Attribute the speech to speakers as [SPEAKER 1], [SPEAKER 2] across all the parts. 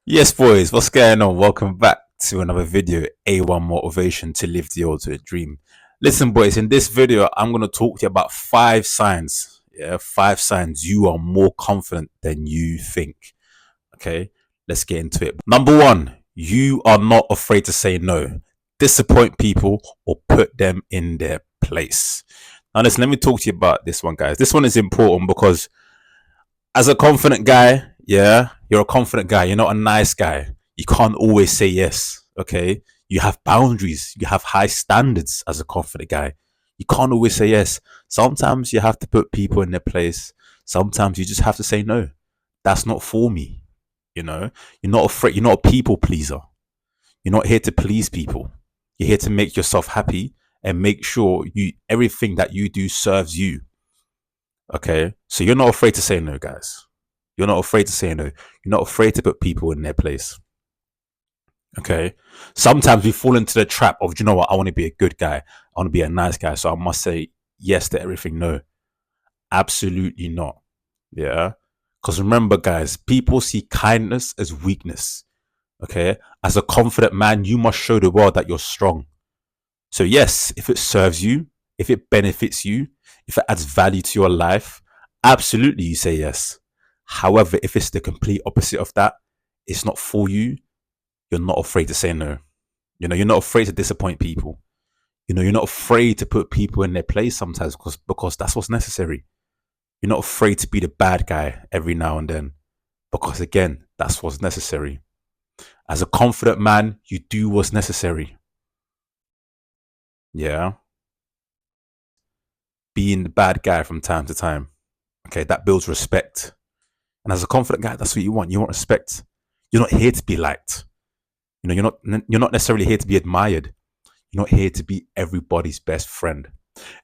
[SPEAKER 1] Yes, boys, what's going on? Welcome back to another video, A1 Motivation to Live the Ultimate Dream. Listen, boys, in this video, I'm going to talk to you about 5 signs. Yeah, 5 signs you are more confident than you think. Okay, let's get into it. Number one, you are not afraid to say no, disappoint people, or put them in their place. Now, listen, let me talk to you about this one, guys. This one is important because as a confident guy, yeah, you're a confident guy. You're not a nice guy. You can't always say yes. Okay. You have boundaries. You have high standards as a confident guy. You can't always say yes. Sometimes you have to put people in their place. Sometimes you just have to say no. That's not for me. You know, you're not afraid. You're not a people pleaser. You're not here to please people. You're here to make yourself happy and make sure you everything that you do serves you. Okay. So you're not afraid to say no, guys. You're not afraid to say no. You're not afraid to put people in their place. Okay. Sometimes we fall into the trap of, you know what, I want to be a good guy. I want to be a nice guy. So I must say yes to everything. No, absolutely not. Yeah. Because remember, guys, people see kindness as weakness. Okay. As a confident man, you must show the world that you're strong. So, yes, if it serves you, if it benefits you, if it adds value to your life, absolutely you say yes. However, if it's the complete opposite of that, it's not for you, you're not afraid to say no. You're not afraid to disappoint people. You're not afraid to put people in their place sometimes because that's what's necessary. You're not afraid to be the bad guy every now and then because, again, that's what's necessary. As a confident man, you do what's necessary. Yeah. Being the bad guy from time to time. Okay, that builds respect. And as a confident guy, that's what you want. You want respect. You're not here to be liked. You're not necessarily here to be admired. You're not here to be everybody's best friend.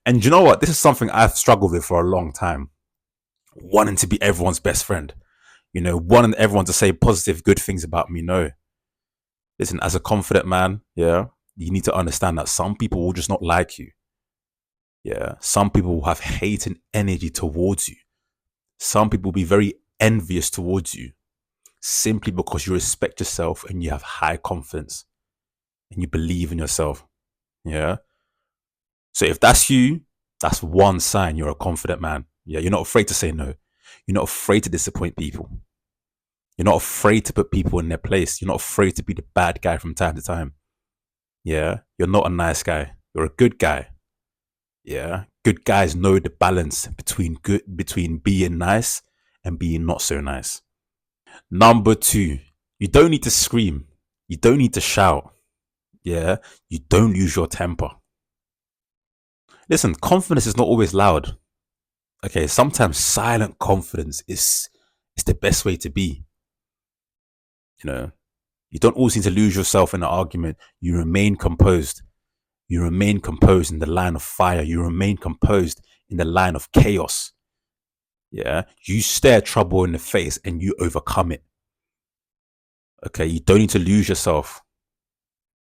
[SPEAKER 1] And you know what? This is something I've struggled with for a long time. Wanting to be everyone's best friend. Wanting everyone to say positive, good things about me. No. Listen, as a confident man, yeah, you need to understand that some people will just not like you. Yeah. Some people will have hate and energy towards you. Some people will be very envious towards you simply because you respect yourself and you have high confidence and you believe in yourself. Yeah. So if that's you, that's one sign you're a confident man. Yeah. You're not afraid to say no. You're not afraid to disappoint people. You're not afraid to put people in their place. You're not afraid to be the bad guy from time to time. Yeah. You're not a nice guy. You're a good guy. Yeah. Good guys know the balance between being nice and being not so nice. Number two, you don't need to scream. You don't need to shout. Yeah. You don't lose your temper. Listen, confidence is not always loud. Okay. Sometimes silent confidence is the best way to be. You know, you don't always need to lose yourself in an argument. You remain composed. You remain composed in the line of fire. You remain composed in the line of chaos. Yeah. You stare trouble in the face and you overcome it. Okay. You don't need to lose yourself.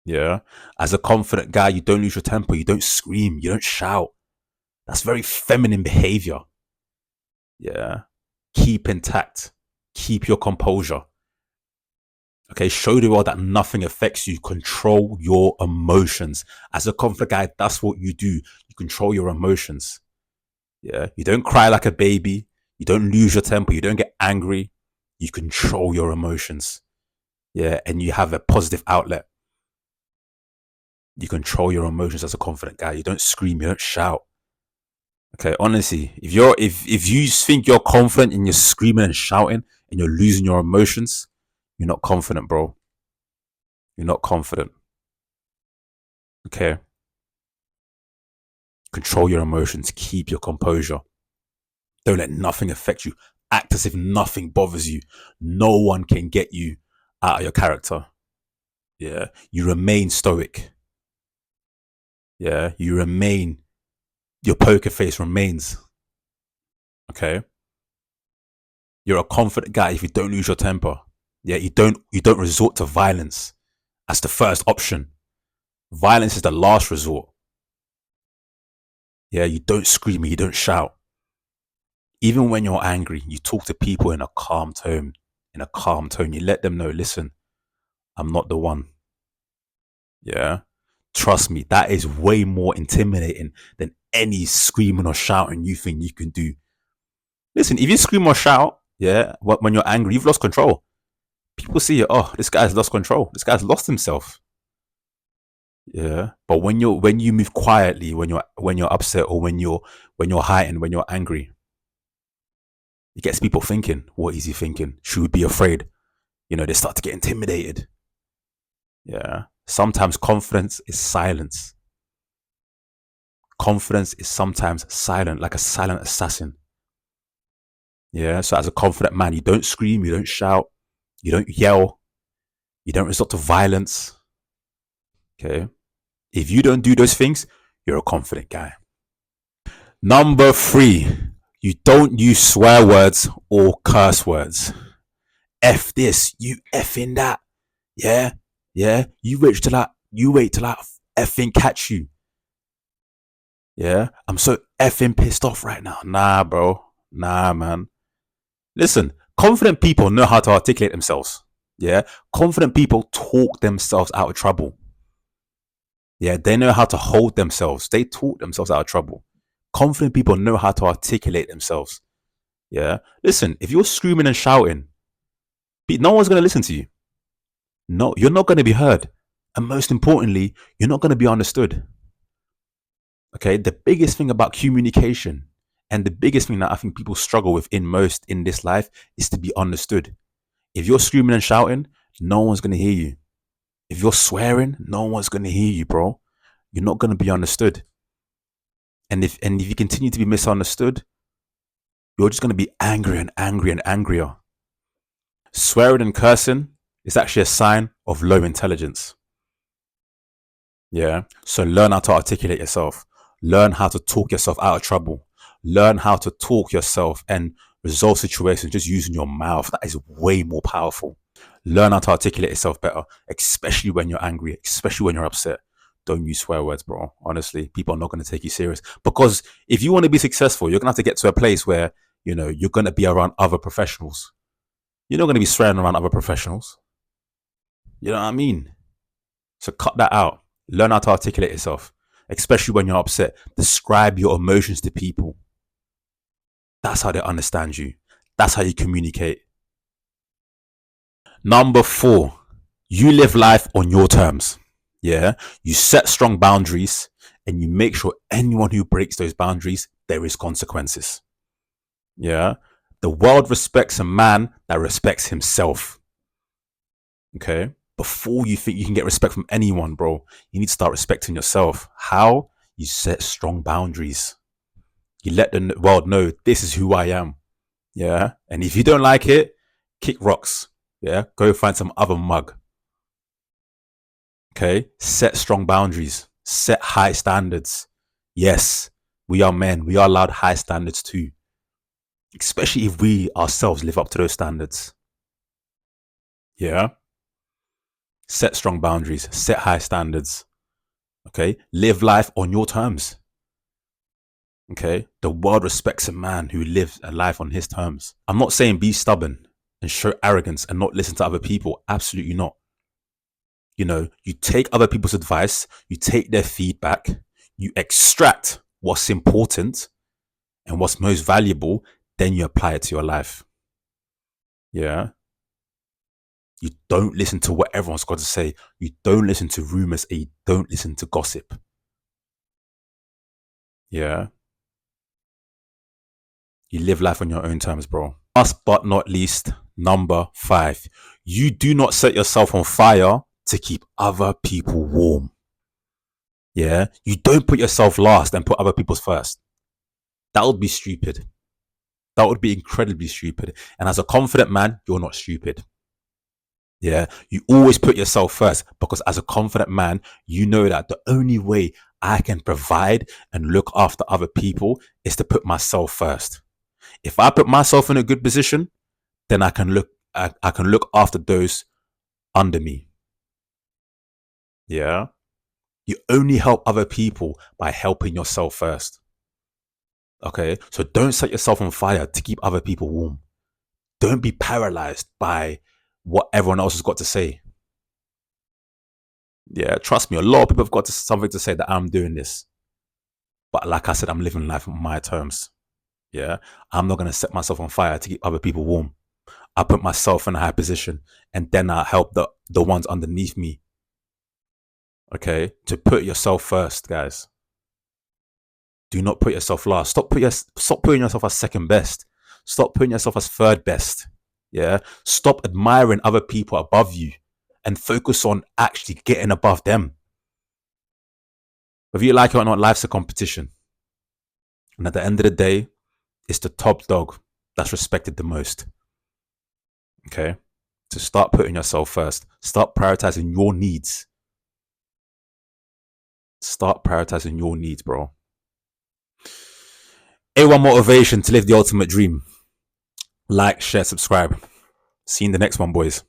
[SPEAKER 1] Yeah. As a confident guy, you don't lose your temper. You don't scream. You don't shout. That's very feminine behavior. Yeah. Keep intact. Keep your composure. Okay. Show the world that nothing affects you. Control your emotions. As a confident guy, that's what you do. You control your emotions. Yeah. You don't cry like a baby. You don't lose your temper. You don't get angry. You control your emotions. Yeah. And you have a positive outlet. You control your emotions as a confident guy. You don't scream. You don't shout. Okay, honestly, if you think you're confident and you're screaming and shouting and you're losing your emotions, you're not confident, bro. You're not confident. Okay, control your emotions. Keep your composure. Don't let nothing affect you. Act as if nothing bothers you. No one can get you out of your character. Yeah, you remain stoic. Yeah, you remain. Your poker face remains. Okay, you're a confident guy if you don't lose your temper. Yeah, you don't resort to violence as the first option. Violence is the last resort. Yeah, you don't scream, you don't shout. Even when you're angry, you talk to people in a calm tone in a calm tone. You let them know, listen, I'm not the one. Yeah. Trust me, that is way more intimidating than any screaming or shouting you think you can do. Listen, if you scream or shout, yeah, when you're angry, you've lost control. People see it, oh, this guy's lost control. This guy's lost himself. Yeah. But when you move quietly, when you're upset or when you're heightened, when you're angry, it gets people thinking, what is he thinking? Should we be afraid? They start to get intimidated. Yeah. Sometimes confidence is silence. Confidence is sometimes silent, like a silent assassin. Yeah. So as a confident man, you don't scream, you don't shout, you don't yell, you don't resort to violence. Okay. If you don't do those things, you're a confident guy. Number 3, you don't use swear words or curse words. F this, you effing that. Yeah. Yeah. You wait till I effing catch you. Yeah. I'm so effing pissed off right now. Nah, bro. Nah, man. Listen, confident people know how to articulate themselves. Yeah. Confident people talk themselves out of trouble. Yeah. They know how to hold themselves. They talk themselves out of trouble. Confident people know how to articulate themselves. Yeah. Listen, if you're screaming and shouting, no one's going to listen to you. No, you're not going to be heard. And most importantly, you're not going to be understood. Okay. The biggest thing about communication and the biggest thing that I think people struggle with in this life is to be understood. If you're screaming and shouting, no one's going to hear you. If you're swearing, no one's going to hear you, bro. You're not going to be understood. And if you continue to be misunderstood, you're just going to be angry and angry and angrier. Swearing and cursing is actually a sign of low intelligence. Yeah. So learn how to articulate yourself. Learn how to talk yourself out of trouble. Learn how to talk yourself and resolve situations just using your mouth. That is way more powerful. Learn how to articulate yourself better, especially when you're angry, especially when you're upset. Don't use swear words, bro. Honestly, people are not going to take you serious. Because if you want to be successful, you're going to have to get to a place where, you're going to be around other professionals. You're not going to be swearing around other professionals. You know what I mean? So cut that out. Learn how to articulate yourself, especially when you're upset. Describe your emotions to people. That's how they understand you. That's how you communicate. Number 4, you live life on your terms. Yeah. You set strong boundaries and you make sure anyone who breaks those boundaries, there is consequences. Yeah. The world respects a man that respects himself. Okay. Before you think you can get respect from anyone, bro, you need to start respecting yourself. How? You set strong boundaries. You let the world know this is who I am. Yeah. And if you don't like it, kick rocks. Yeah. Go find some other mug. Okay. Set strong boundaries. Set high standards. Yes, we are men. We are allowed high standards too. Especially if we ourselves live up to those standards. Yeah. Set strong boundaries. Set high standards. Okay. Live life on your terms. Okay. The world respects a man who lives a life on his terms. I'm not saying be stubborn and show arrogance and not listen to other people. Absolutely not. You take other people's advice, you take their feedback, you extract what's important and what's most valuable, then you apply it to your life. Yeah. You don't listen to what everyone's got to say. You don't listen to rumors and you don't listen to gossip. Yeah. You live life on your own terms, bro. Last but not least, number 5, you do not set yourself on fire to keep other people warm. Yeah. You don't put yourself last and put other people's first. That would be stupid. That would be incredibly stupid. And as a confident man, you're not stupid. Yeah. You always put yourself first because as a confident man, you know that the only way I can provide and look after other people is to put myself first. If I put myself in a good position, then I can look after those under me. Yeah. You only help other people by helping yourself first. Okay. So don't set yourself on fire to keep other people warm. Don't be paralyzed by what everyone else has got to say. Yeah, trust me, a lot of people have got something to say that I'm doing this. But like I said, I'm living life on my terms. Yeah, I'm not going to set myself on fire to keep other people warm. I put myself in a high position and then I help the ones underneath me. Okay, to put yourself first, guys. Do not put yourself last. Stop putting yourself as second best. Stop putting yourself as third best. Yeah. Stop admiring other people above you and focus on actually getting above them. Whether you like it or not, life's a competition. And at the end of the day, it's the top dog that's respected the most. Okay. So start putting yourself first. Start prioritizing your needs. Start prioritizing your needs, bro. A1 motivation to live the ultimate dream. Like, share, subscribe. See you in the next one, boys.